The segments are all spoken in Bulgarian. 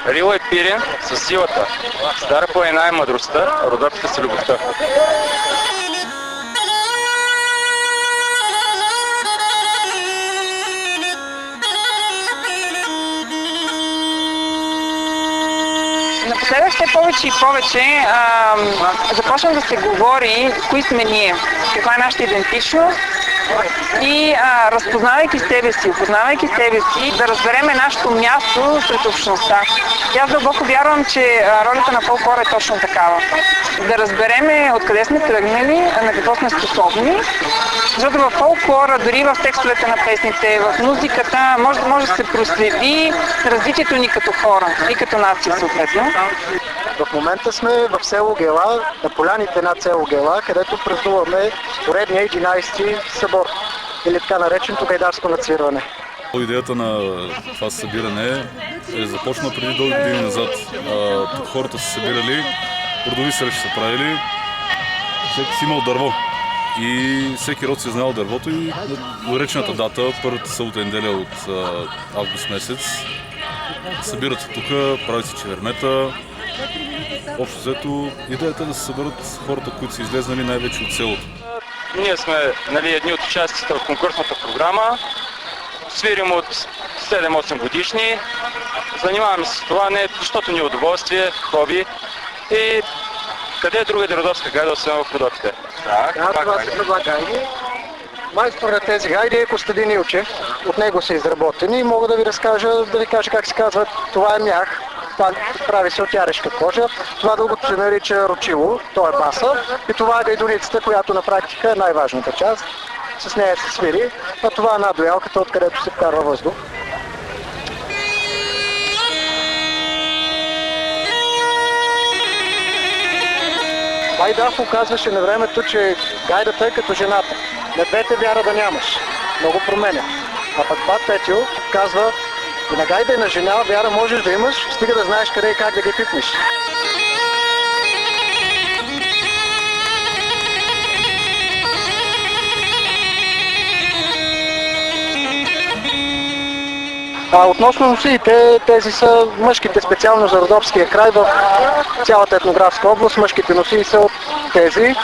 Рила и Пирин са силата, Стара планина е мъдростта, Родопите са любовта. Напоследък все повече и повече започна да се говори кои сме ние, каква е нашата идентичност и разпознавайки себе си, опознавайки себе си, да разбереме нашето място сред общността. И аз дълбоко вярвам, че ролята на фолклора е точно такава. Да разбереме откъде сме тръгнали, на какво сме способни, защото във фолклора, дори в текстовете на песните, в музиката, може да се проследи развитието ни като хора и като нация съответно. В момента сме в село Гела, на поляните над село Гела, където празнуваме поредния 11-ти събор, или така нареченото гайдарско нацирване. Идеята на това събиране е започна преди дълги години назад. Тук хората са събирали, родови срещи са правили, всеки си имал дърво. И всеки род си знал дървото и наречената дата, първата събота неделя от август месец, събират се тук, правят се чевермета. Общо взето идеята е да се съберат хората, които са излезнали най-вече от селото. Ние сме едни от участниците в конкурсната програма. Свирим от 7-8 годишни. Занимаваме се с това не защото ни е удоволствие, хоби. И къде е друга родопска гайда, освен в Родопите? Това са два гайди. Майстор на тези гайди е Костадин Илчев. От него са изработени и мога да ви кажа как се казва. Това е мях. Това прави се от ярешка кожа. Това дългото се нарича ручило, то е баса. И това е гайдоницата, която на практика е най-важната част. С нея се свири. А това е надоялката, откъдето се вкарва въздух. Байдаф оказваше на времето, че гайдата е като жената. На двете вяра да нямаш. Много променя. А пък Бат Петю казва, и на гайда и на жена вяра можеш да имаш, стига да знаеш къде и как да ги пипнеш. Относно носиите, тези са мъжките специално за Родопския край в цялата етнографска област. Мъжките носии са от тези.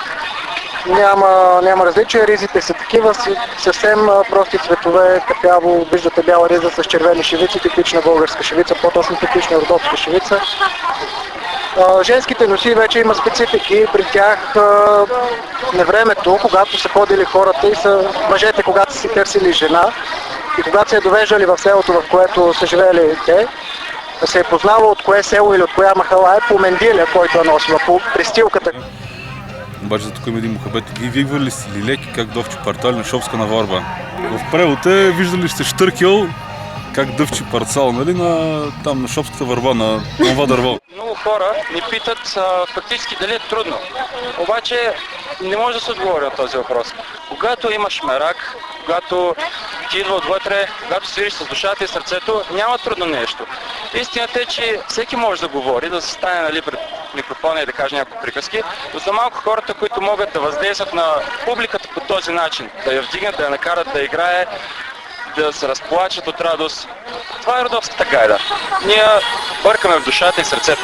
Няма различия, ризите са такива, съвсем прости цветове, кафяво, виждате бяла риза с червени шивици, типична българска шивица, по-точно типична родопска шивица. Женските носи вече има специфики, при тях на времето, когато са ходили хората и мъжете, когато са си търсили жена и когато се довеждали в селото, в което са живели те, се е познало от кое село или от коя махала е по мендиля, който е носила, по пристилката. Обаче за тук има един мухабет. Вие виквали си лилеки как дъвчи партали на шопска наварба. В превод е виждали сте штъркел как дъвчи парцал, нали, на шопската върба, на това дърво. Много хора ни питат фактически дали е трудно. Обаче не може да се отговори на този въпрос. Когато имаш мерак, когато ти идва отвътре, когато свириш с душата и сърцето, няма трудно нещо. Истината е, че всеки може да говори, да се стане, нали, пред микрофона и да каже някакви приказки, но за малко хората, които могат да въздействат на публиката по този начин, да я вдигнат, да я накарат да играе, да се разплачат от радост. Това е родопската гайда. Ние бъркаме в душата и сърцето.